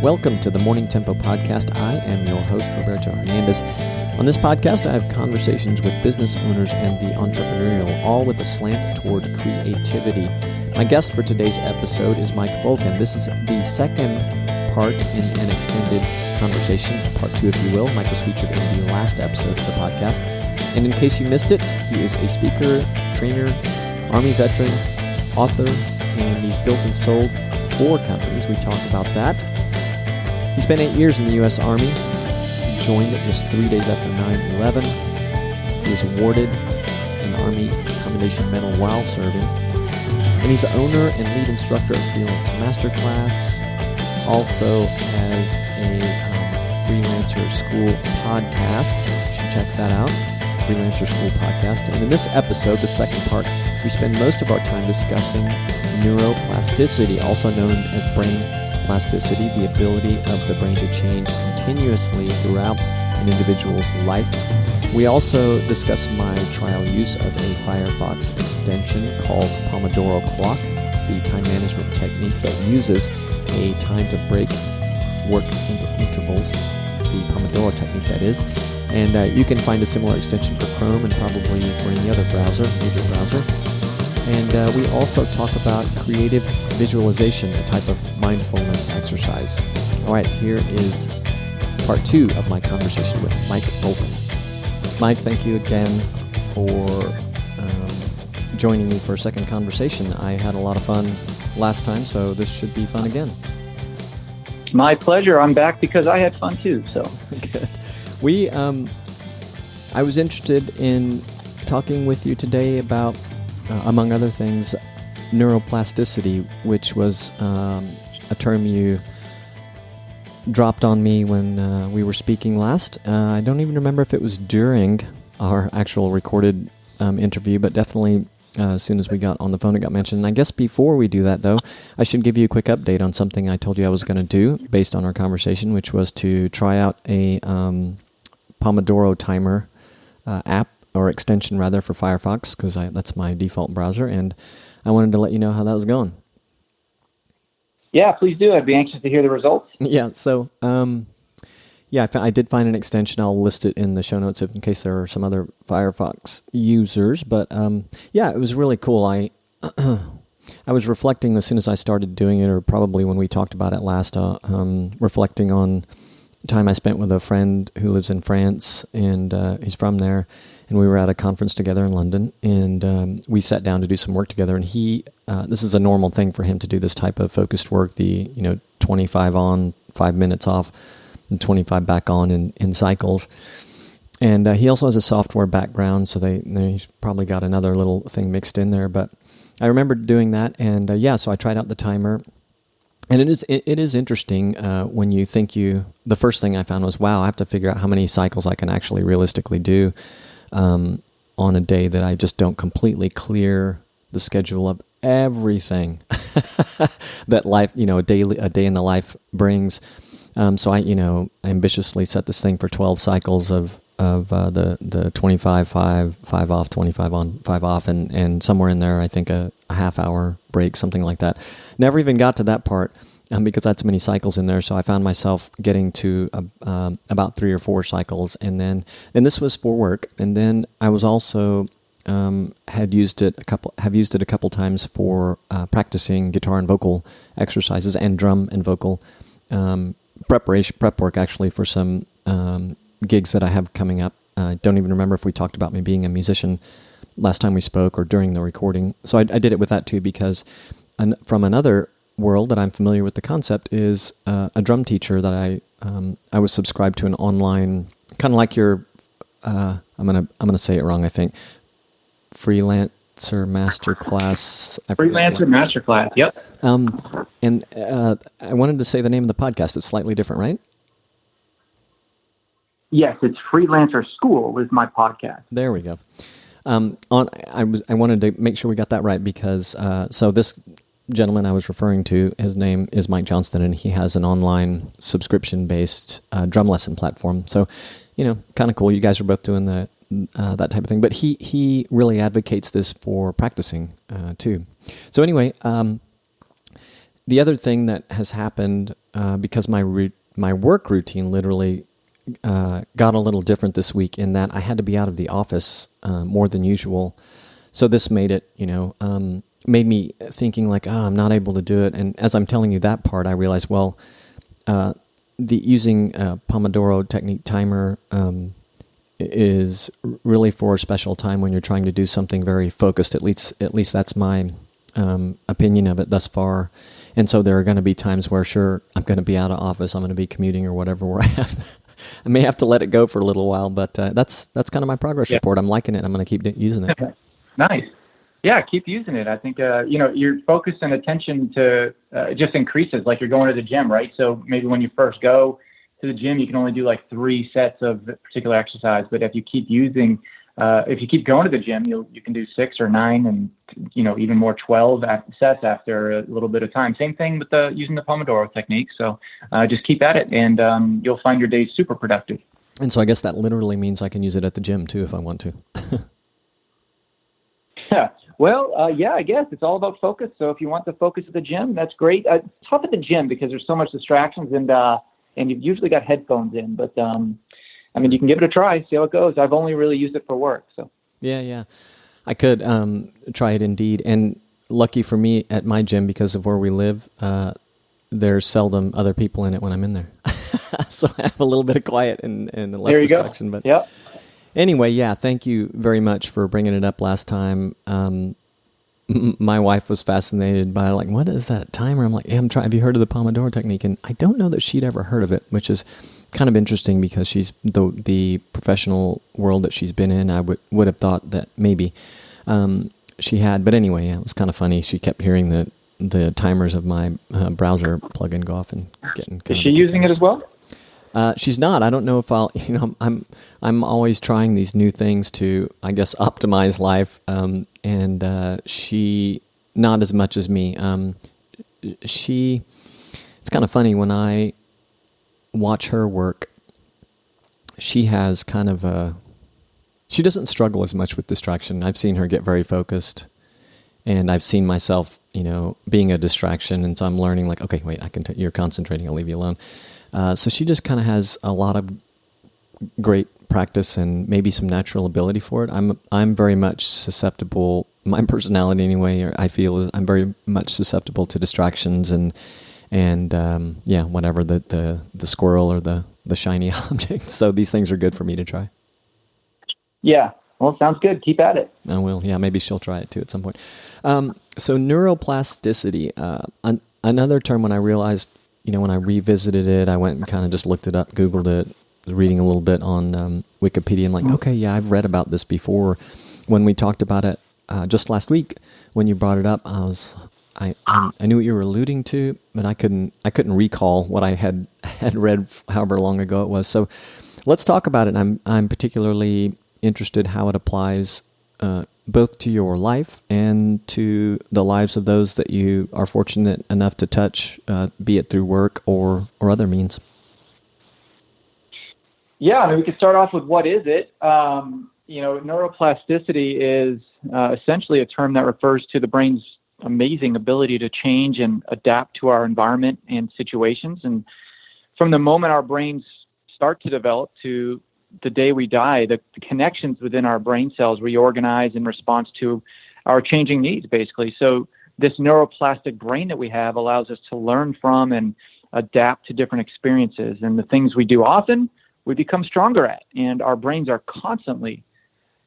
Welcome to the Morning Tempo Podcast. I am your host, Roberto Hernandez. On this podcast, I have conversations with business owners and the entrepreneurial, all with a slant toward creativity. My guest for today's episode is Mike Volkan. This is the second part in an extended conversation, part two, if you will. Mike was featured in the last episode of the podcast. And in case you missed it, he is a speaker, trainer, Army veteran, author, and he's built and sold 4 companies. We talk about that. He spent 8 years in the U.S. Army. He joined just 3 days after 9/11. He was awarded an Army Commendation Medal while serving. And he's the owner and lead instructor of Freelance Masterclass. Also has a Freelancer School podcast. You should check that out. Freelancer School podcast. And in this episode, the second part, we spend most of our time discussing neuroplasticity, also known as brain plasticity, the ability of the brain to change continuously throughout an individual's life. We also discuss my trial use of a Firefox extension called Pomodoro Clock, the time management technique that uses a time to break work into intervals, the Pomodoro technique that is. And you can find a similar extension for Chrome and probably for any other major browser. And we also talk about creative visualization, a type of mindfulness exercise. All right, here is part 2 of my conversation with Mike Volkan. Mike, thank you again for joining me for a second conversation. I had a lot of fun last time, so this should be fun again. My pleasure. I'm back because I had fun too. So good. I was interested in talking with you today about, among other things, neuroplasticity, which was a term you dropped on me when we were speaking last. I don't even remember if it was during our actual recorded interview, but definitely as soon as we got on the phone, it got mentioned. And I guess before we do that, though, I should give you a quick update on something I told you I was going to do based on our conversation, which was to try out a Pomodoro timer app, or extension rather, for Firefox, because that's my default browser, and I wanted to let you know how that was going. Yeah, please do. I'd be anxious to hear the results. Yeah, so I did find an extension. I'll list it in the show notes in case there are some other Firefox users, but it was really cool. I was reflecting as soon as I started doing it, or probably when we talked about it last, reflecting on the time I spent with a friend who lives in France, and he's from there. And we were at a conference together in London, and we sat down to do some work together. And this is a normal thing for him to do, this type of focused work, the 25 on, 5 minutes off, and 25 back on in cycles. And he also has a software background, so he's probably got another little thing mixed in there. But I remember doing that, and so I tried out the timer. And it is interesting when you think the first thing I found was, wow, I have to figure out how many cycles I can actually realistically do on a day that I just don't completely clear the schedule of everything that life, a day in the life brings. So I, ambitiously set this thing for 12 cycles of the 25, 5 off, 25 on, 5 off, and somewhere in there, I think a half hour break, something like that. Never even got to that part. Because that's many cycles in there, so I found myself getting to about 3 or 4 cycles, and this was for work. And then I was also have used it a couple times for practicing guitar and vocal exercises, and drum and vocal prep work, actually, for some gigs that I have coming up. I don't even remember if we talked about me being a musician last time we spoke or during the recording. So I did it with that too, because from another world that I'm familiar with the concept is a drum teacher that I was subscribed to an online, kind of like your I'm gonna say it wrong, I think, Freelancer Masterclass. Freelancer Masterclass. Yep. And I wanted to say the name of the podcast. It's slightly different, right? Yes, it's Freelancer School is my podcast. There we go. I wanted to make sure we got that right, because so this gentleman I was referring to, his name is Mike Johnston, and he has an online subscription-based drum lesson platform. So, kind of cool. You guys are both doing that type of thing. But he really advocates this for practicing too. So anyway, the other thing that has happened because my work routine literally got a little different this week in that I had to be out of the office more than usual. So this made it, made me thinking like, I'm not able to do it. And as I'm telling you that part, I realized, well, the using a Pomodoro technique timer is really for a special time when you're trying to do something very focused. At least that's my opinion of it thus far. And so there are going to be times where, sure, I'm going to be out of office, I'm going to be commuting or whatever, where I may have to let it go for a little while. But that's kind of my progress report. I'm liking it. I'm going to keep using it. Nice. Yeah, keep using it. I think, your focus and attention to just increases like you're going to the gym, right? So maybe when you first go to the gym, you can only do like 3 sets of a particular exercise. But if you keep going to the gym, you can do 6 or 9 and, even more 12 sets after a little bit of time. Same thing with using the Pomodoro technique. So just keep at it and you'll find your days super productive. And so I guess that literally means I can use it at the gym too if I want to. Yeah. Well, I guess it's all about focus. So if you want to focus at the gym, that's great. It's tough at the gym because there's so much distractions and you've usually got headphones in. But, you can give it a try, see how it goes. I've only really used it for work. So Yeah. I could try it indeed. And lucky for me at my gym, because of where we live, there's seldom other people in it when I'm in there. So I have a little bit of quiet and less distraction. Go. But yeah. Anyway, thank you very much for bringing it up last time. My wife was fascinated by like, what is that timer? I'm like, have you heard of the Pomodoro technique? And I don't know that she'd ever heard of it, which is kind of interesting because she's the professional world that she's been in. I would have thought that maybe she had, but anyway, it was kind of funny. She kept hearing the timers of my browser plugin go off and getting. Is she using it as well? She's not. I don't know if I'll. I'm always trying these new things to, I guess, optimize life. And she not as much as me. It's kind of funny when I watch her work. She has kind of she doesn't struggle as much with distraction. I've seen her get very focused, and I've seen myself, being a distraction. And so I'm learning like, okay, wait, you're concentrating. I'll leave you alone. So she just kind of has a lot of great practice and maybe some natural ability for it. I'm very much susceptible. My personality, anyway, or I feel I'm very much susceptible to distractions and whatever the squirrel or the shiny object. So these things are good for me to try. Yeah. Well, sounds good. Keep at it. I will. Yeah, maybe she'll try it too at some point. So neuroplasticity, another term when I realized. When I revisited it, I went and kind of just looked it up, Googled it, reading a little bit on Wikipedia, and like, okay, yeah, I've read about this before. When we talked about it just last week, when you brought it up, I knew what you were alluding to, but I couldn't recall what I had read however long ago it was. So let's talk about it. I'm particularly interested how it applies both to your life and to the lives of those that you are fortunate enough to touch, be it through work or other means. Yeah, we could start off with what is it? Neuroplasticity is essentially a term that refers to the brain's amazing ability to change and adapt to our environment and situations. And from the moment our brains start to develop to the day we die, the connections within our brain cells reorganize in response to our changing needs, basically. So this neuroplastic brain that we have allows us to learn from and adapt to different experiences. And the things we do often, we become stronger at. And our brains are constantly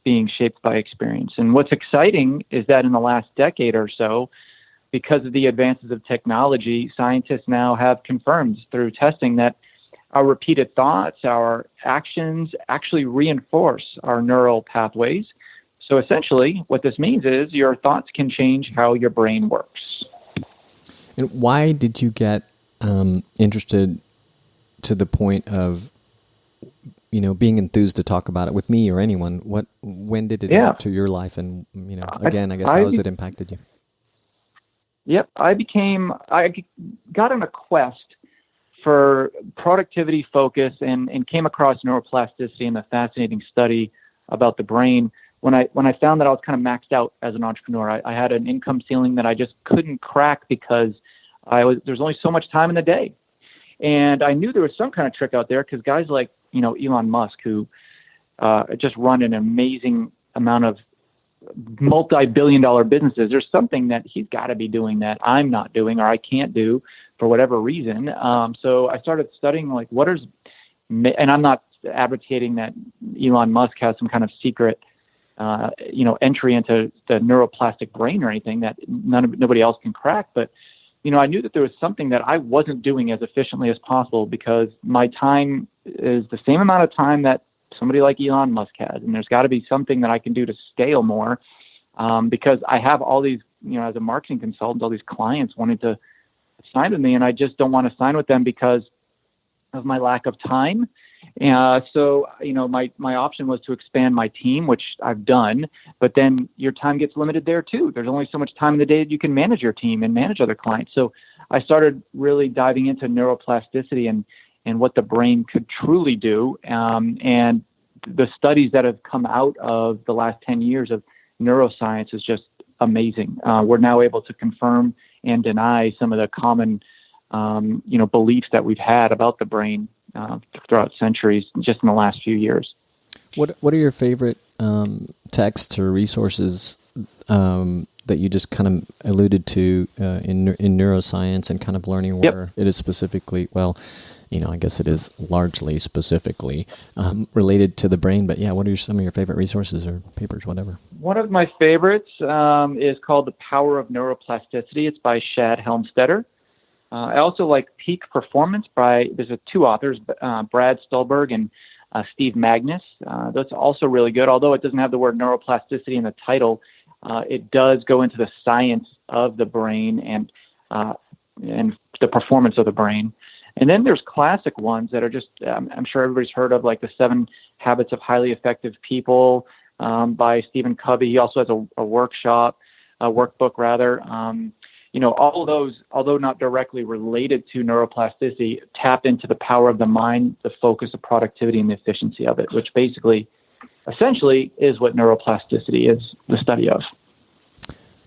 being shaped by experience. And what's exciting is that in the last decade or so, because of the advances of technology, scientists now have confirmed through testing that our repeated thoughts, our actions actually reinforce our neural pathways. So essentially, what this means is your thoughts can change how your brain works. And why did you get interested to the point of, being enthused to talk about it with me or anyone? When did it enter your life? And, again, I guess how has it impacted you? Yep. I got on a quest for productivity focus and came across neuroplasticity and the fascinating study about the brain when I found that I was kind of maxed out as an entrepreneur. I had an income ceiling that I just couldn't crack because there's only so much time in the day. And I knew there was some kind of trick out there because guys like, Elon Musk, who just run an amazing amount of multi-billion-dollar businesses, there's something that he's got to be doing that I'm not doing or I can't do for whatever reason. So I started studying like and I'm not advocating that Elon Musk has some kind of secret, entry into the neuroplastic brain or anything that nobody else can crack. But, I knew that there was something that I wasn't doing as efficiently as possible because my time is the same amount of time that somebody like Elon Musk has. And there's got to be something that I can do to scale more because I have all these, as a marketing consultant, all these clients wanted to sign with me, and I just don't want to sign with them because of my lack of time. So, my option was to expand my team, which I've done, but then your time gets limited there too. There's only so much time in the day that you can manage your team and manage other clients. So I started really diving into neuroplasticity and what the brain could truly do. And the studies that have come out of the last 10 years of neuroscience is just amazing. We're now able to confirm and deny some of the common, beliefs that we've had about the brain throughout centuries, just in the last few years. What are your favorite texts or resources that you just kind of alluded to in neuroscience and kind of learning where it is specifically, I guess it is largely specifically related to the brain, but what are some of your favorite resources or papers, whatever? One of my favorites is called The Power of Neuroplasticity. It's by Shad Helmstetter. I also like Peak Performance there's two authors, Brad Stulberg and Steve Magnus. That's also really good. Although it doesn't have the word neuroplasticity in the title, it does go into the science of the brain and the performance of the brain. And then there's classic ones that are just, I'm sure everybody's heard of, like The 7 Habits of Highly Effective People by Stephen Covey. He also has a workbook rather. All of those, although not directly related to neuroplasticity, tap into the power of the mind, the focus of productivity, and the efficiency of it, which essentially is what neuroplasticity is, the study of.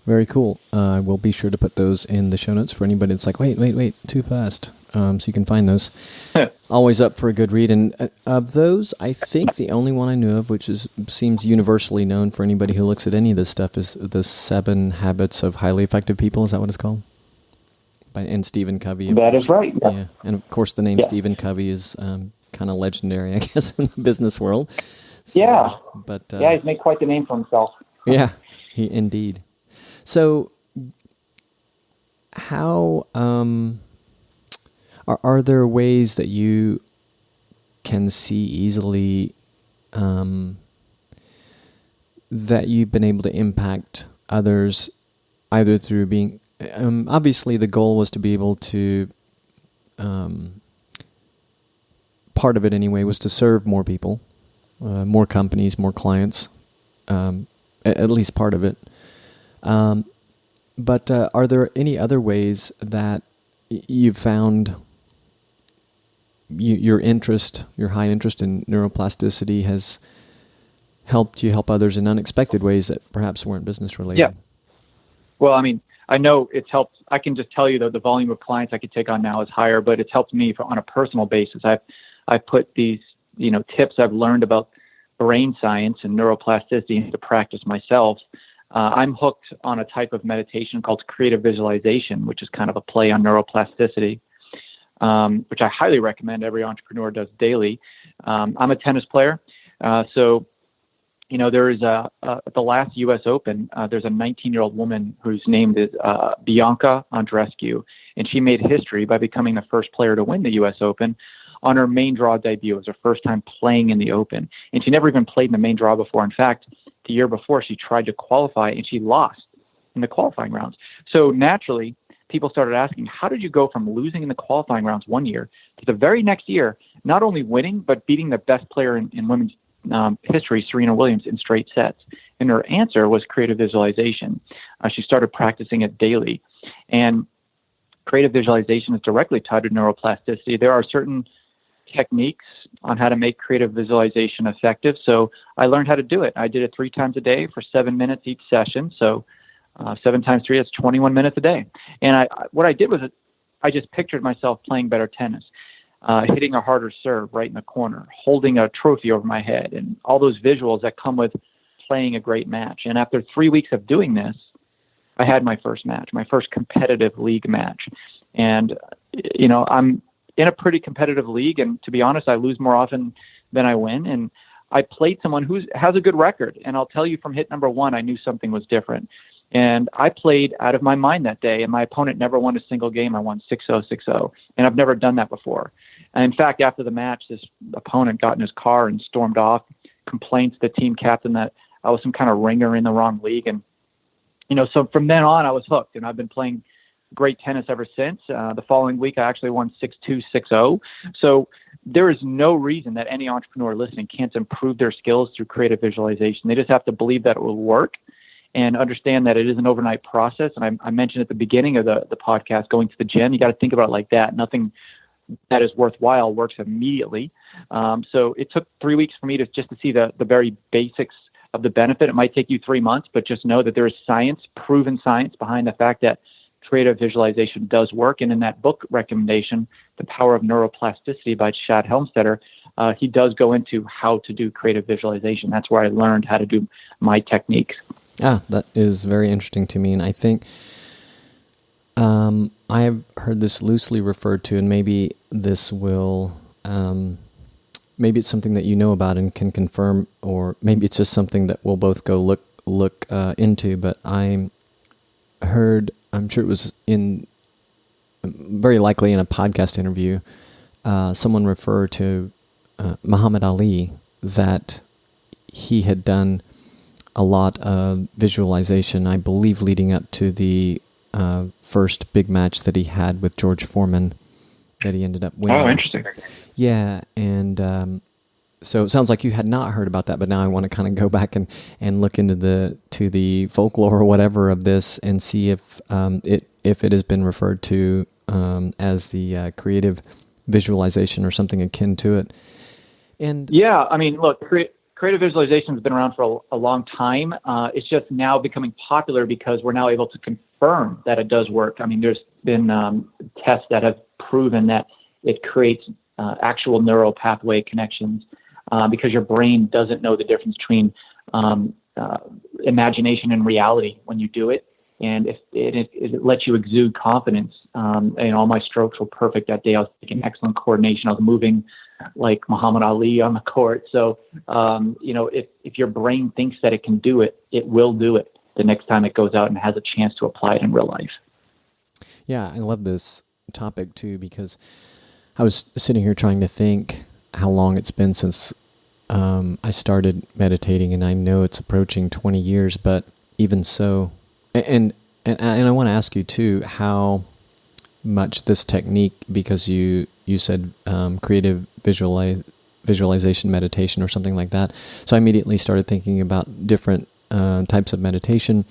Very cool. We'll be sure to put those in the show notes for anybody that's like, wait, too fast. So you can find those. Always up for a good read. And of those, I think the only one I knew of, which seems universally known for anybody who looks at any of this stuff, is The 7 Habits of Highly Effective People. Is that what it's called? And Stephen Covey. That is right. Yeah. And of course, the name Stephen Covey is kind of legendary, I guess, in the business world. So, but he's made quite the name for himself. Yeah, indeed. So, how are there ways that you can see easily that you've been able to impact others, either through being obviously the goal was to be able to part of it anyway was to serve more people, more companies, more clients, at least part of it. But are there any other ways that you've found your high interest in neuroplasticity has helped you help others in unexpected ways that perhaps weren't business related? Yeah. Well, I know it's helped. I can just tell you that the volume of clients I could take on now is higher, but it's helped me on a personal basis. I've put these, tips I've learned about brain science and neuroplasticity into practice myself. I'm hooked on a type of meditation called creative visualization, which is kind of a play on neuroplasticity, which I highly recommend every entrepreneur does daily. I'm a tennis player. So, there is at the last U.S. Open, there's a 19-year-old woman whose name is Bianca Andreescu, and she made history by becoming the first player to win the U.S. Open on her main draw debut. It was her first time playing in the Open, and she never even played in the main draw before. In fact, the year before, she tried to qualify, and she lost in the qualifying rounds. So naturally, people started asking, how did you go from losing in the qualifying rounds one year to the very next year, not only winning, but beating the best player in women's history, Serena Williams, in straight sets? And her answer was creative visualization. She started practicing it daily. And creative visualization is directly tied to neuroplasticity. There are certain techniques on how to make creative visualization effective. So I learned how to do it. I did it 3 times a day for 7 minutes each session. So 7 times 3, that's 21 minutes a day. And what I did was I just pictured myself playing better tennis, hitting a harder serve right in the corner, holding a trophy over my head, and all those visuals that come with playing a great match. And after 3 weeks of doing this, I had my first match, my first competitive league match. And, I'm in a pretty competitive league. And to be honest, I lose more often than I win. And I played someone who has a good record. And I'll tell you, from hit number one, I knew something was different. And I played out of my mind that day, and my opponent never won a single game. I won 6-0, 6-0. And I've never done that before. And in fact, after the match, this opponent got in his car and stormed off, complained to the team captain that I was some kind of ringer in the wrong league. And, so from then on, I was hooked, and I've been playing great tennis ever since. The following week, I actually won 6-2, 6-0. So there is no reason that any entrepreneur listening can't improve their skills through creative visualization. They just have to believe that it will work and understand that it is an overnight process. And I mentioned at the beginning of the podcast, going to the gym, you got to think about it like that. Nothing that is worthwhile works immediately. So it took 3 weeks for me to see the very basics of the benefit. It might take you 3 months, but just know that there is science, proven science behind the fact that creative visualization does work. And in that book recommendation, The Power of Neuroplasticity by Chad Helmstetter, he does go into how to do creative visualization. That's where I learned how to do my techniques. That is very interesting to me. And I think I have heard this loosely referred to, and maybe this will, maybe it's something that you know about and can confirm, or maybe it's just something that we'll both go look into. But I'm sure it was very likely in a podcast interview, someone referred to Muhammad Ali, that he had done a lot of visualization, I believe, leading up to the first big match that he had with George Foreman that he ended up winning. Oh, interesting. Yeah, and so it sounds like you had not heard about that, but now I want to kind of go back and look into the folklore or whatever of this and see if it has been referred to as the creative visualization or something akin to it. And yeah, I mean, look, creative visualization has been around for a long time. It's just now becoming popular because we're now able to confirm that it does work. I mean, there's been tests that have proven that it creates actual neural pathway connections because your brain doesn't know the difference between imagination and reality when you do it. And if it lets you exude confidence. All my strokes were perfect that day. I was taking excellent coordination. I was moving like Muhammad Ali on the court. So, if your brain thinks that it can do it, it will do it the next time it goes out and has a chance to apply it in real life. Yeah, I love this topic too, because I was sitting here trying to think how long it's been since I started meditating, and I know it's approaching 20 years, but even so, and I want to ask you too, how much this technique, because you said creative visualization meditation or something like that. So I immediately started thinking about different types of meditation.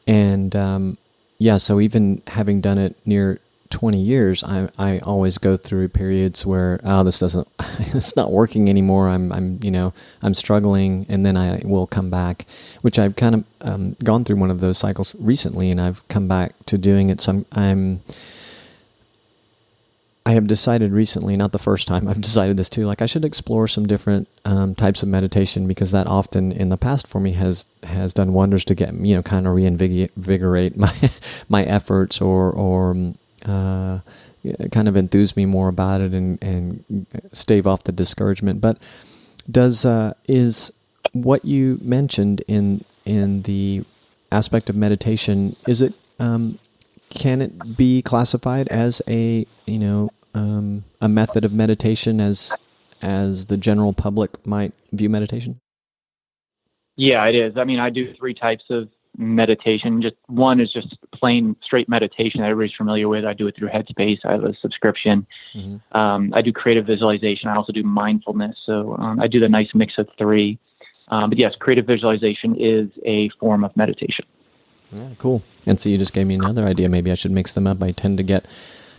And so even having done it near 20 years, I always go through periods where, it's not working anymore. I'm struggling, and then I will come back, which I've kind of gone through one of those cycles recently, and I've come back to doing it. So I have decided recently, not the first time, I've decided this too, like I should explore some different types of meditation, because that often in the past for me has done wonders to get, kind of reinvigorate my efforts or kind of enthuse me more about it and stave off the discouragement. But is what you mentioned in the aspect of meditation, is it, can it be classified as a method of meditation as the general public might view meditation? Yeah, it is. I mean, I do 3 types of meditation. Just one is just plain straight meditation that everybody's familiar with. I do it through Headspace. I have a subscription. Mm-hmm. I do creative visualization. I also do mindfulness. So I do the nice mix of 3. But yes, creative visualization is a form of meditation. Yeah, cool. And so you just gave me another idea. Maybe I should mix them up. I tend to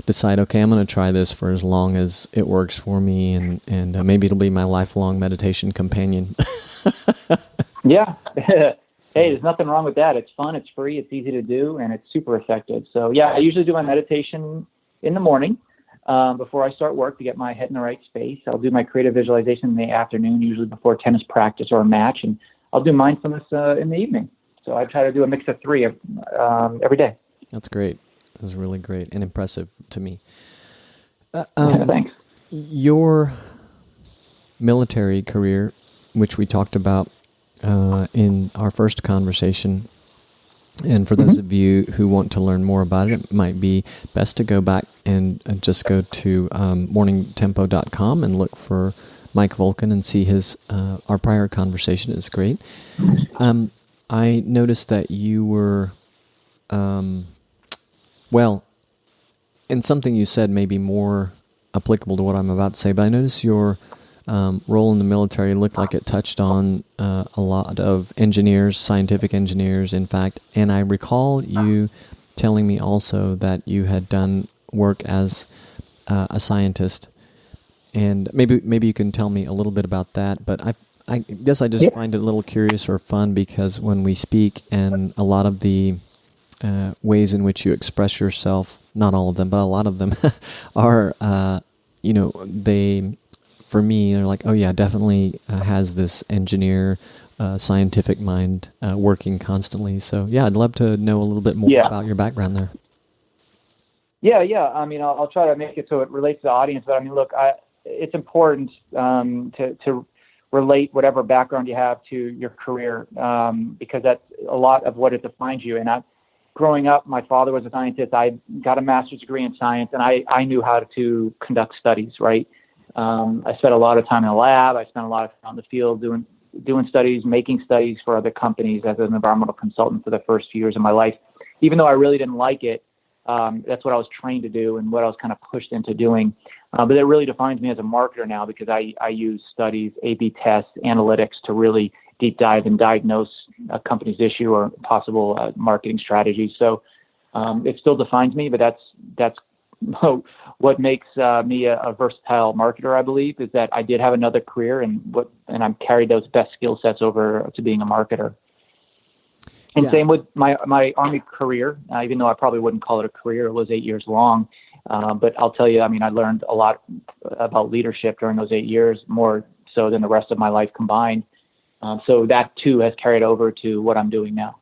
decide, okay, I'm going to try this for as long as it works for me, and maybe it'll be my lifelong meditation companion. Yeah. Hey, there's nothing wrong with that. It's fun, it's free, it's easy to do, and it's super effective. So yeah, I usually do my meditation in the morning before I start work to get my head in the right space. I'll do my creative visualization in the afternoon, usually before tennis practice or a match, and I'll do mindfulness in the evening. So I try to do a mix of three every day. That's great. That's really great and impressive to me. Thanks. Your military career, which we talked about in our first conversation, and for those of you who want to learn more about it, it might be best to go back and just go to morningtempo.com and look for Mike Volkan and see his our prior conversation. It's great. I noticed that you were, well, and something you said may be more applicable to what I'm about to say, but I noticed your role in the military looked like it touched on a lot of engineers, scientific engineers, in fact, and I recall you telling me also that you had done work as a scientist, and maybe you can tell me a little bit about that, but I guess I just find it a little curious or fun because when we speak and a lot of the ways in which you express yourself, not all of them, but a lot of them are, they, for me, they're like, oh yeah, definitely has this engineer, scientific mind working constantly. So yeah, I'd love to know a little bit more about your background there. Yeah. I mean, I'll try to make it so it relates to the audience, but I mean, look, it's important to relate whatever background you have to your career because that's a lot of what it defines you. And growing up, my father was a scientist. I got a master's degree in science, and I knew how to conduct studies, right? I spent a lot of time in the lab. I spent a lot of time in the field doing studies, making studies for other companies as an environmental consultant for the first few years of my life. Even though I really didn't like it, that's what I was trained to do and what I was kind of pushed into doing. But it really defines me as a marketer now because I use studies, A/B tests, analytics to really deep dive and diagnose a company's issue or possible marketing strategy. So it still defines me, but that's what makes me a versatile marketer, I believe, is that I did have another career and I've carried those best skill sets over to being a marketer. And same with my Army career, even though I probably wouldn't call it a career, it was 8 years long. But I'll tell you, I mean, I learned a lot about leadership during those 8 years, more so than the rest of my life combined. So that too has carried over to what I'm doing now.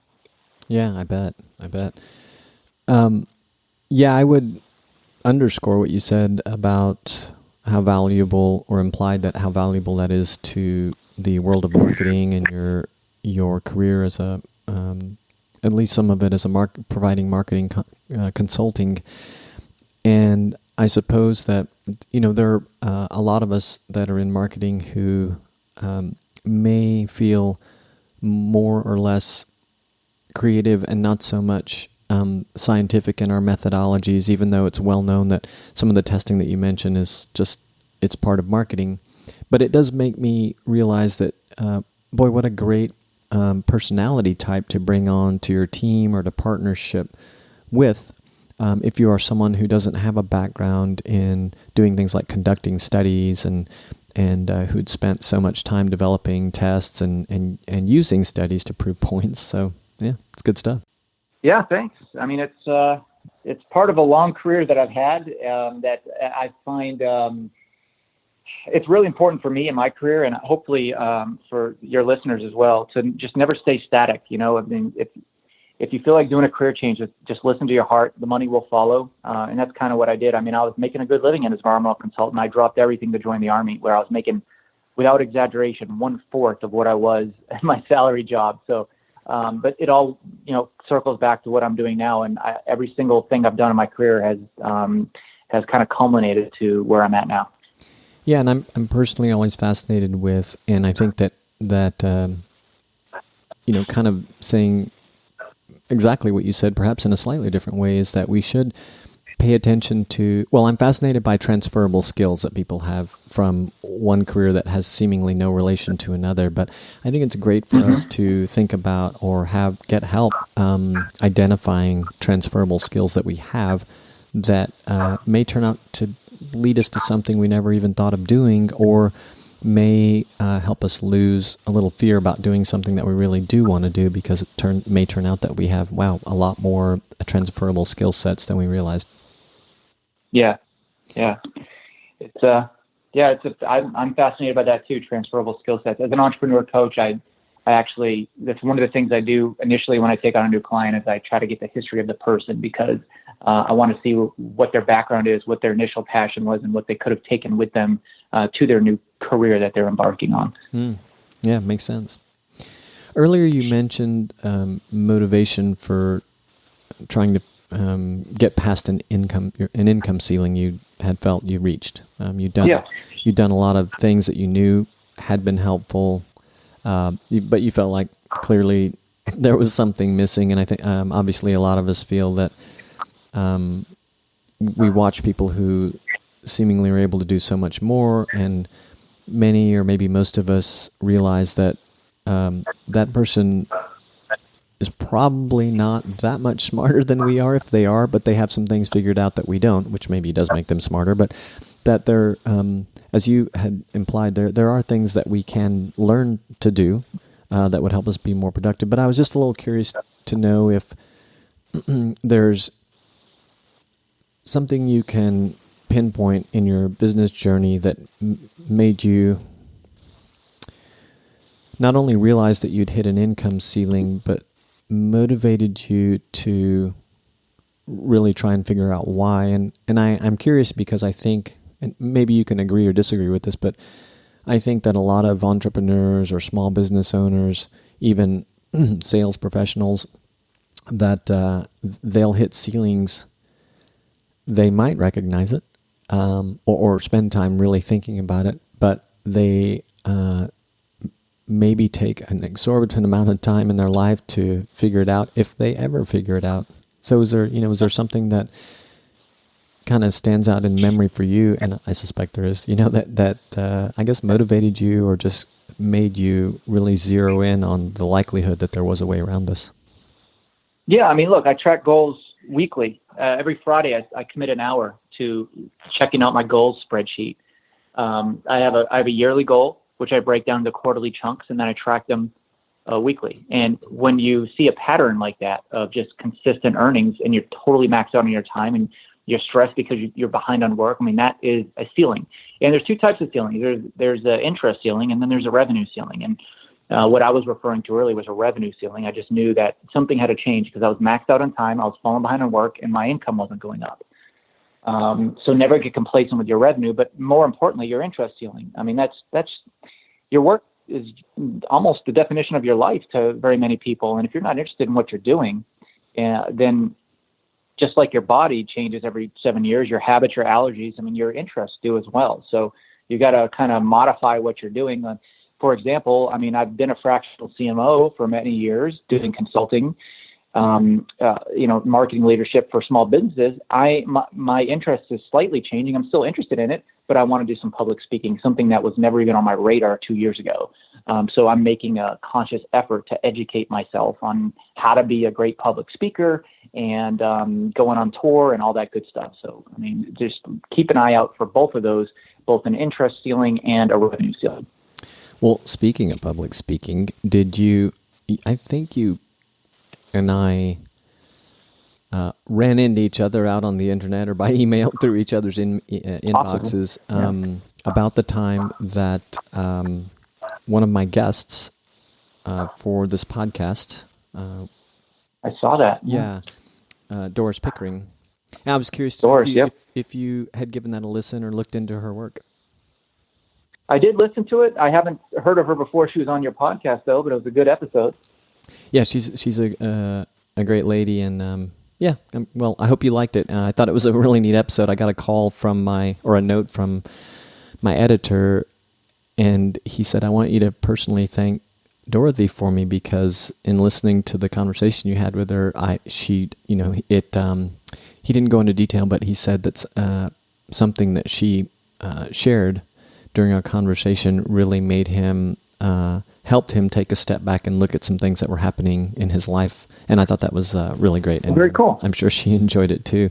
Yeah, I bet. I would underscore what you said about how valuable, or implied that how valuable that is to the world of marketing and your career as a, at least some of it as a providing marketing consulting. And I suppose that, there are a lot of us that are in marketing who may feel more or less creative and not so much scientific in our methodologies, even though it's well known that some of the testing that you mentioned is just, it's part of marketing. But it does make me realize that, boy, what a great personality type to bring on to your team or to partnership with. If you are someone who doesn't have a background in doing things like conducting studies and who'd spent so much time developing tests and using studies to prove points. So yeah, it's good stuff. Yeah, thanks. I mean, it's part of a long career that I've had that I find it's really important for me in my career, and hopefully for your listeners as well, to just never stay static. I mean, if you feel like doing a career change, just listen to your heart. The money will follow, and that's kind of what I did. I mean, I was making a good living as an environmental consultant. I dropped everything to join the Army, where I was making, without exaggeration, 1/4 of what I was at my salary job. So, but it all, circles back to what I'm doing now, and every single thing I've done in my career has kind of culminated to where I'm at now. Yeah, and I'm personally always fascinated with, and I think that kind of saying exactly what you said, perhaps in a slightly different way, is that we should pay attention to, well, I'm fascinated by transferable skills that people have from one career that has seemingly no relation to another, but I think it's great for us to think about or get help identifying transferable skills that we have that may turn out to lead us to something we never even thought of doing, or may help us lose a little fear about doing something that we really do want to do, because it may turn out that we have, a lot more transferable skill sets than we realized. Yeah. Yeah. It's I'm fascinated by that too. Transferable skill sets. As an entrepreneur coach, I actually, that's one of the things I do initially when I take on a new client is I try to get the history of the person because I want to see what their background is, what their initial passion was, and what they could have taken with them to their new career that they're embarking on. Yeah, makes sense. Earlier you mentioned motivation for trying to get past an income ceiling you had felt you reached. You'd done a lot of things that you knew had been helpful, but you felt like clearly there was something missing. And I think obviously a lot of us feel that we watch people who seemingly are able to do so much more, and many or maybe most of us realize that that person is probably not that much smarter than we are if they are, but they have some things figured out that we don't, which maybe does make them smarter, but that they're, as you had implied, there are things that we can learn to do that would help us be more productive. But I was just a little curious to know if there's something you can pinpoint in your business journey that made you not only realize that you'd hit an income ceiling, but motivated you to really try and figure out why. And I'm curious because I think, and maybe you can agree or disagree with this, but I think that a lot of entrepreneurs or small business owners, even sales professionals, that they'll hit ceilings, they might recognize it or spend time really thinking about it, but they maybe take an exorbitant amount of time in their life to figure it out, if they ever figure it out. So is there something that kind of stands out in memory for you? And I suspect there is, that I guess motivated you or just made you really zero in on the likelihood that there was a way around this. Yeah. I mean, look, I track goals weekly. Every Friday I commit an hour to checking out my goals spreadsheet. I have a yearly goal, which I break down into quarterly chunks, and then I track them weekly. And when you see a pattern like that of just consistent earnings and you're totally maxed out on your time and you're stressed because you're behind on work, I mean, that is a ceiling. And there's two types of ceilings. There's an interest ceiling, and then there's a revenue ceiling. And what I was referring to earlier was a revenue ceiling. I just knew that something had to change because I was maxed out on time, I was falling behind on work, and my income wasn't going up. So never get complacent with your revenue, but more importantly, your interest ceiling. I mean, that's your work is almost the definition of your life to very many people. And if you're not interested in what you're doing, then just like your body changes every 7 years, your habits, your allergies, I mean, your interests do as well. So you got to kind of modify what you're doing. For example, I mean, I've been a fractional CMO for many years doing consulting, marketing leadership for small businesses. My interest is slightly changing. I'm still interested in it, but I want to do some public speaking, something that was never even on my radar 2 years ago. So I'm making a conscious effort to educate myself on how to be a great public speaker and going on tour and all that good stuff. So, I mean, just keep an eye out for both of those, both an interest ceiling and a revenue ceiling. Well, speaking of public speaking, I think you and I ran into each other out on the internet or by email through each other's inboxes about the time that one of my guests for this podcast. I saw that. Yeah, Doris Pickering. And I was curious if you had given that a listen or looked into her work. I did listen to it. I haven't heard of her before she was on your podcast, though, but it was a good episode. Yeah, she's a great lady, and well, I hope you liked it. I thought it was a really neat episode. I got a note from my editor, and he said, "I want you to personally thank Dorothy for me because in listening to the conversation you had with her, he didn't go into detail, but he said that's something that she shared during our conversation really made him." Helped him take a step back and look at some things that were happening in his life. And I thought that was really great. And very cool. I'm sure she enjoyed it too.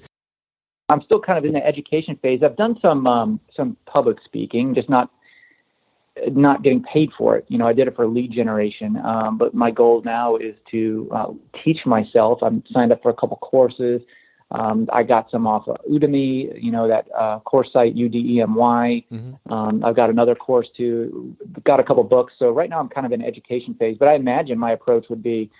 I'm still kind of in the education phase. I've done some public speaking, just not getting paid for it. I did it for lead generation. But my goal now is to teach myself. I'm signed up for a couple courses. I got some off of Udemy, that course site, Udemy. I've got another course too, got a couple books. So right now I'm kind of in education phase, but I imagine my approach would be,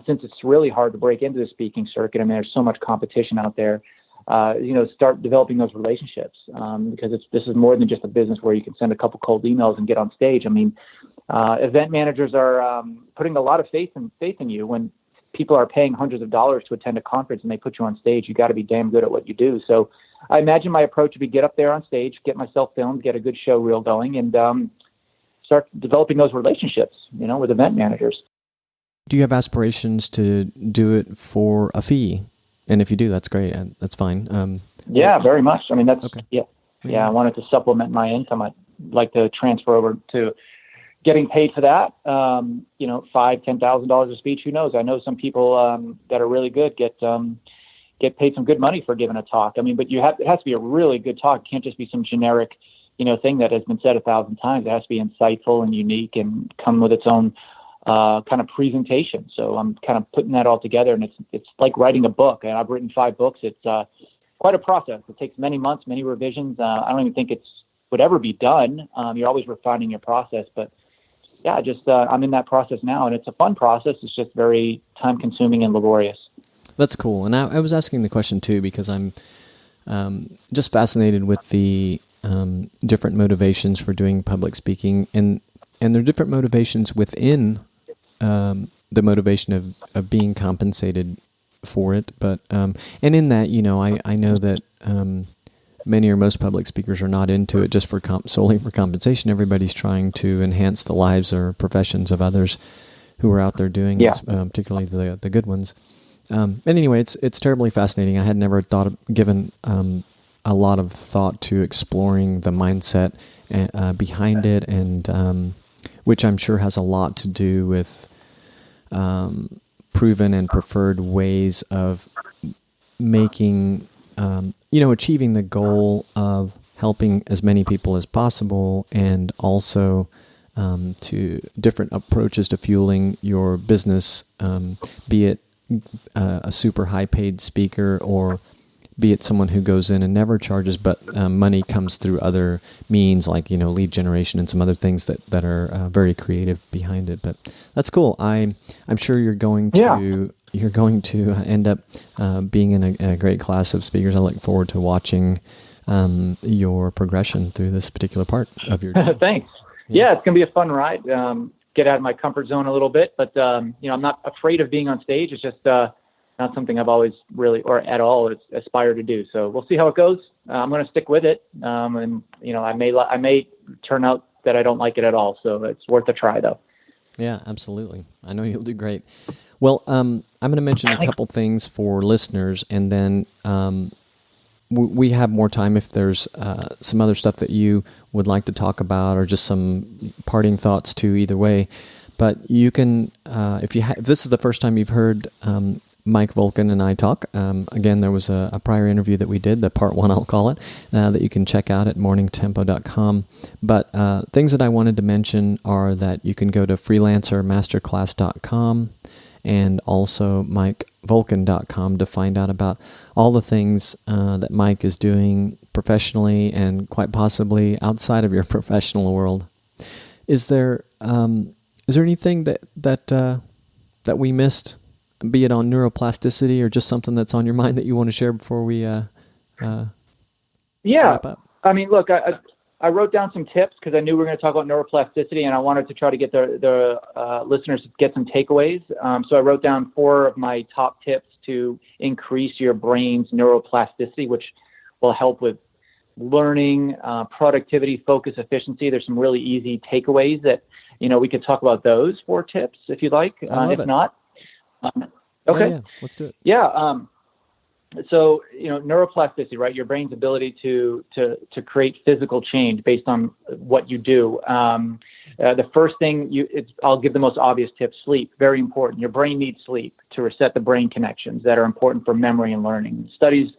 since it's really hard to break into the speaking circuit, I mean, there's so much competition out there, start developing those relationships, because this is more than just a business where you can send a couple cold emails and get on stage. I mean, event managers are putting a lot of faith in you. When people are paying hundreds of dollars to attend a conference and they put you on stage, you got to be damn good at what you do. So I imagine my approach would be get up there on stage, get myself filmed, get a good show reel going, and start developing those relationships, with event managers. Do you have aspirations to do it for a fee? And if you do, that's great. That's fine. Yeah, very much. I mean, that's, okay. Yeah, I wanted to supplement my income. I'd like to transfer over to getting paid for that. $5,000-$10,000 a speech. Who knows? I know some people that are really good get paid some good money for giving a talk. I mean, but it has to be a really good talk. It can't just be some generic, thing that has been said 1,000 times. It has to be insightful and unique and come with its own kind of presentation. So I'm kind of putting that all together, and it's like writing a book. And I've written 5 books. It's quite a process. It takes many months, many revisions. I don't even think would ever be done. You're always refining your process, but yeah, I'm in that process now, and it's a fun process. It's just very time consuming and laborious. That's cool. And I was asking the question too because I'm just fascinated with the different motivations for doing public speaking, and there are different motivations within the motivation of being compensated for it. But and in that, I know that many or most public speakers are not into it just for solely for compensation. Everybody's trying to enhance the lives or professions of others who are out there doing it, particularly the good ones. And anyway, it's terribly fascinating. I had never given a lot of thought to exploring the mindset behind it, and which I'm sure has a lot to do with proven and preferred ways of making, achieving the goal of helping as many people as possible, and also to different approaches to fueling your business, be it a super high-paid speaker, or be it someone who goes in and never charges, but money comes through other means like, lead generation and some other things that are very creative behind it. But that's cool. I'm sure you're going to end up being in a great class of speakers. I look forward to watching your progression through this particular part of your job. Thanks. Yeah, it's going to be a fun ride. Get out of my comfort zone a little bit, but I'm not afraid of being on stage. It's just not something I've always really or at all aspired to do. So we'll see how it goes. I'm going to stick with it, and I may turn out that I don't like it at all. So it's worth a try, though. Yeah, absolutely. I know you'll do great. Well, I'm going to mention a couple things for listeners, and then we have more time if there's some other stuff that you would like to talk about, or just some parting thoughts too. Either way, but you can if this is the first time you've heard Mike Volkan and I talk. Again, there was a prior interview that we did, the part 1 I'll call it, that you can check out at morningtempo.com. But things that I wanted to mention are that you can go to freelancermasterclass.com and also MikeVolkan.com to find out about all the things that Mike is doing professionally and quite possibly outside of your professional world. Is there anything that we missed, be it on neuroplasticity or just something that's on your mind that you want to share before we wrap up? I mean, look, I wrote down some tips because I knew we were going to talk about neuroplasticity, and I wanted to try to get the listeners to get some takeaways. So I wrote down 4 of my top tips to increase your brain's neuroplasticity, which will help with learning, productivity, focus, efficiency. There's some really easy takeaways that, we could talk about those 4 tips if you'd like. If not, okay. Yeah, let's do it. Yeah. So, neuroplasticity, right? Your brain's ability to create physical change based on what you do. The first thing I'll give the most obvious tip: sleep. Very important. Your brain needs sleep to reset the brain connections that are important for memory and learning. Studies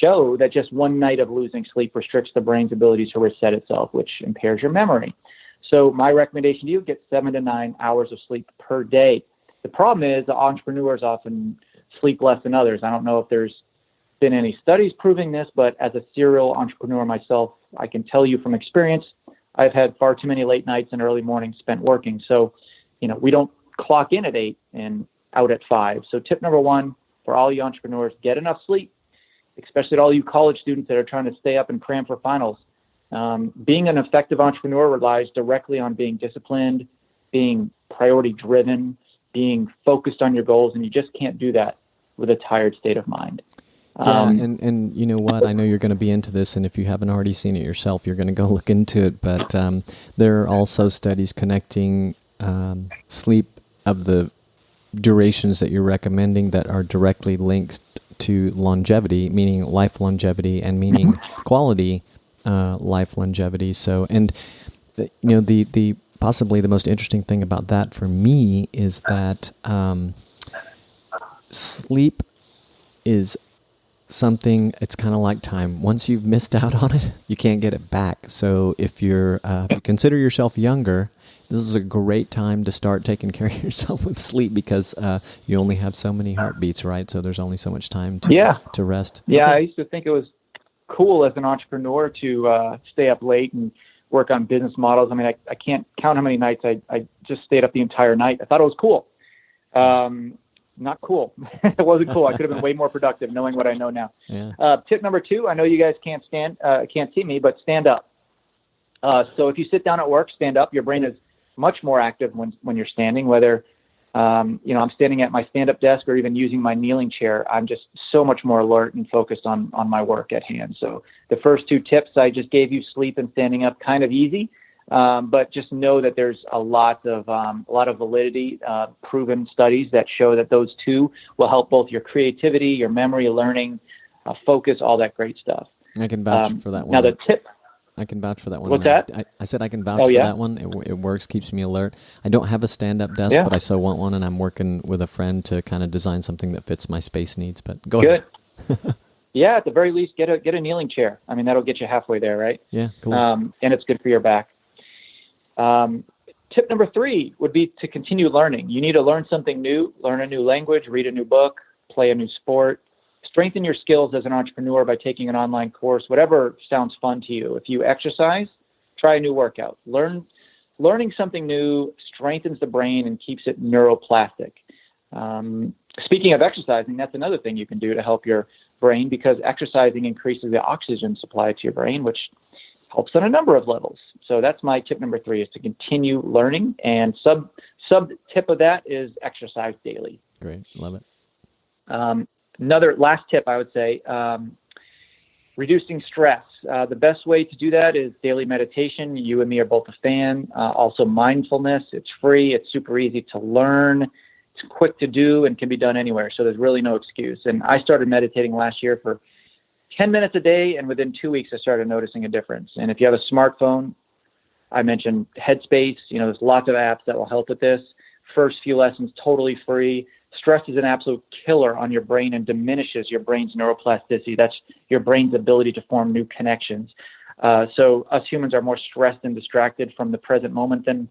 show that just one night of losing sleep restricts the brain's ability to reset itself, which impairs your memory. So my recommendation to you: get 7 to 9 hours of sleep per day. The problem is the entrepreneurs often sleep less than others. I don't know if there's been any studies proving this, but as a serial entrepreneur myself, I can tell you from experience, I've had far too many late nights and early mornings spent working. So, we don't clock in at 8 and out at 5. So tip number 1 for all you entrepreneurs, get enough sleep, especially all you college students that are trying to stay up and cram for finals. Being an effective entrepreneur relies directly on being disciplined, being priority driven, being focused on your goals, and you just can't do that with a tired state of mind. Yeah, and you know what? I know you're going to be into this, and if you haven't already seen it yourself, you're going to go look into it. But there are also studies connecting sleep of the durations that you're recommending that are directly linked to longevity, meaning life longevity, and meaning quality life longevity. So, and the possibly the most interesting thing about that for me is that sleep is something, it's kind of like time. Once you've missed out on it, you can't get it back. So if you consider yourself younger, this is a great time to start taking care of yourself with sleep because you only have so many heartbeats, right? So there's only so much time to rest. Yeah, Okay. I used to think it was cool as an entrepreneur to stay up late and work on business models. I mean, I can't count how many nights I just stayed up the entire night. I thought it was cool. Not cool. It wasn't cool. I could have been way more productive knowing what I know now. Yeah. Tip number 2, I know you guys can't see me, but stand up. So if you sit down at work, stand up. Your brain is much more active when you're standing, whether, I'm standing at my stand-up desk or even using my kneeling chair. I'm just so much more alert and focused on my work at hand. So the first 2 tips I just gave you, sleep and standing up, kind of easy. But just know that there's a lot of validity, proven studies that show that those 2 will help both your creativity, your memory, learning, focus, all that great stuff. I can vouch for that one. Now the tip. I can vouch for that one. What's that? I said I can vouch for that one. It works, keeps me alert. I don't have a stand-up desk, but I so want one, and I'm working with a friend to kind of design something that fits my space needs. But go ahead. Yeah, at the very least, get a kneeling chair. I mean, that'll get you halfway there, right? Yeah, cool. And it's good for your back. Tip number 3 would be to continue learning. You need to learn something new, learn a new language, read a new book, play a new sport, strengthen your skills as an entrepreneur by taking an online course, whatever sounds fun to you. If you exercise, try a new workout. Learning something new strengthens the brain and keeps it neuroplastic. Speaking of exercising, that's another thing you can do to help your brain because exercising increases the oxygen supply to your brain, which helps on a number of levels. So that's my tip number 3 is to continue learning. And sub tip of that is exercise daily. Great. Love it. Another last tip I would say, reducing stress. The best way to do that is daily meditation. You and me are both a fan. Also mindfulness. It's free. It's super easy to learn. It's quick to do and can be done anywhere. So there's really no excuse. And I started meditating last year for 10 minutes a day, and within 2 weeks, I started noticing a difference. And if you have a smartphone, I mentioned Headspace. There's lots of apps that will help with this. First few lessons, totally free. Stress is an absolute killer on your brain and diminishes your brain's neuroplasticity. That's your brain's ability to form new connections. So us humans are more stressed and distracted from the present moment than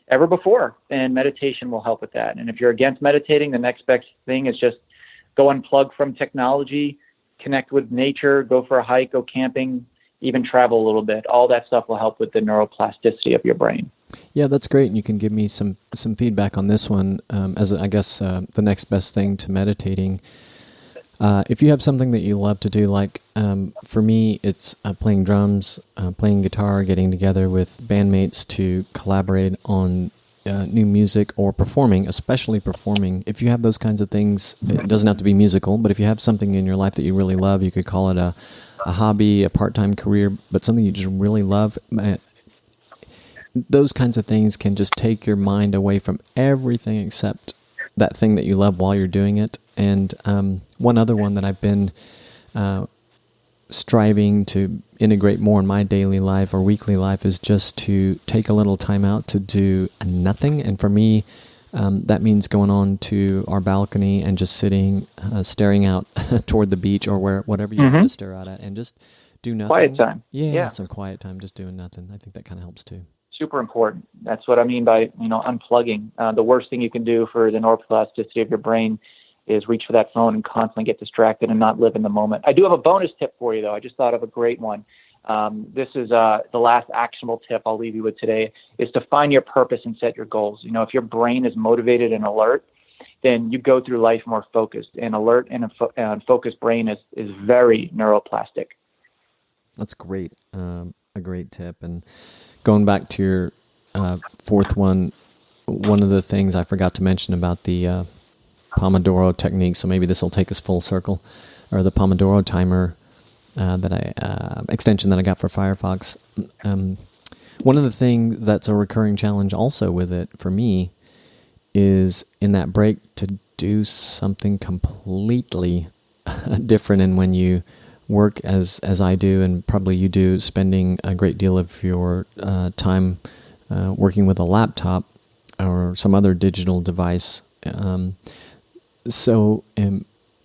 ever before, and meditation will help with that. And if you're against meditating, the next best thing is just go unplug from technology, connect with nature, go for a hike, go camping, even travel a little bit. All that stuff will help with the neuroplasticity of your brain. Yeah, that's great. And you can give me some feedback on this one as, I guess, the next best thing to meditating. If you have something that you love to do, like for me, it's playing drums, playing guitar, getting together with bandmates to collaborate on new music or performing, especially performing. If you have those kinds of things, it doesn't have to be musical, but if you have something in your life that you really love, you could call it a hobby, a part-time career, but something you just really love. Those kinds of things can just take your mind away from everything except that thing that you love while you're doing it. And one other one that I've been striving to integrate more in my daily life or weekly life is just to take a little time out to do nothing. And for me, that means going on to our balcony and just sitting, staring out toward the beach or whatever you want to stare out at and just do nothing. Quiet time. Yeah, some quiet time, just doing nothing. I think that kind of helps too. Super important. That's what I mean by, unplugging. The worst thing you can do for the neuroplasticity of your brain is reach for that phone and constantly get distracted and not live in the moment. I do have a bonus tip for you, though. I just thought of a great one. This is the last actionable tip I'll leave you with today, is to find your purpose and set your goals. You know, if your brain is motivated and alert, then you go through life more focused. And alert and a focused brain is very neuroplastic. That's great. A great tip. And going back to your fourth one of the things I forgot to mention about the Pomodoro technique, so maybe this will take us full circle, or the Pomodoro timer extension that I got for Firefox. One of the things that's a recurring challenge also with it for me is in that break to do something completely different. And when you work as I do, and probably you do, spending a great deal of your time working with a laptop or some other digital device, so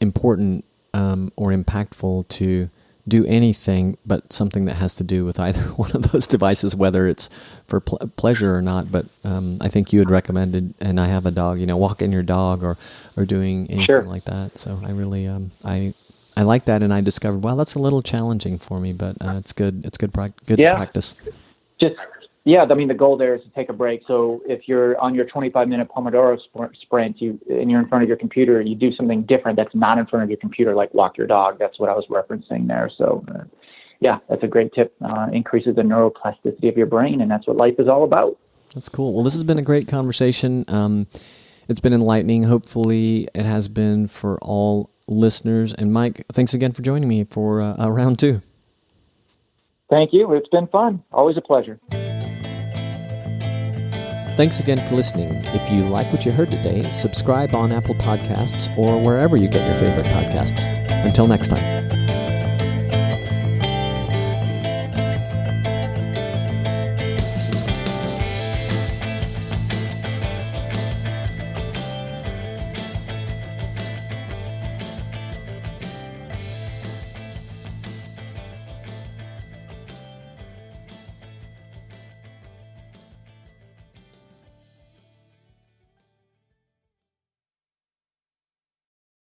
important or impactful to do anything but something that has to do with either one of those devices, whether it's for pleasure or not. But I think you had recommended, and I have a dog, walking your dog or doing anything Sure. like that. So I really, I like that, and I discovered, wow, that's a little challenging for me, but it's good. It's good practice. I mean, the goal there is to take a break. So if you're on your 25-minute Pomodoro sprint, and you're in front of your computer, you do something different that's not in front of your computer, like walk your dog. That's what I was referencing there. So, that's a great tip. Increases the neuroplasticity of your brain, and that's what life is all about. That's cool. Well, this has been a great conversation. It's been enlightening. Hopefully it has been for all listeners. And Mike, thanks again for joining me for round 2. Thank you. It's been fun. Always a pleasure. Thanks again for listening. If you like what you heard today, subscribe on Apple Podcasts or wherever you get your favorite podcasts. Until next time.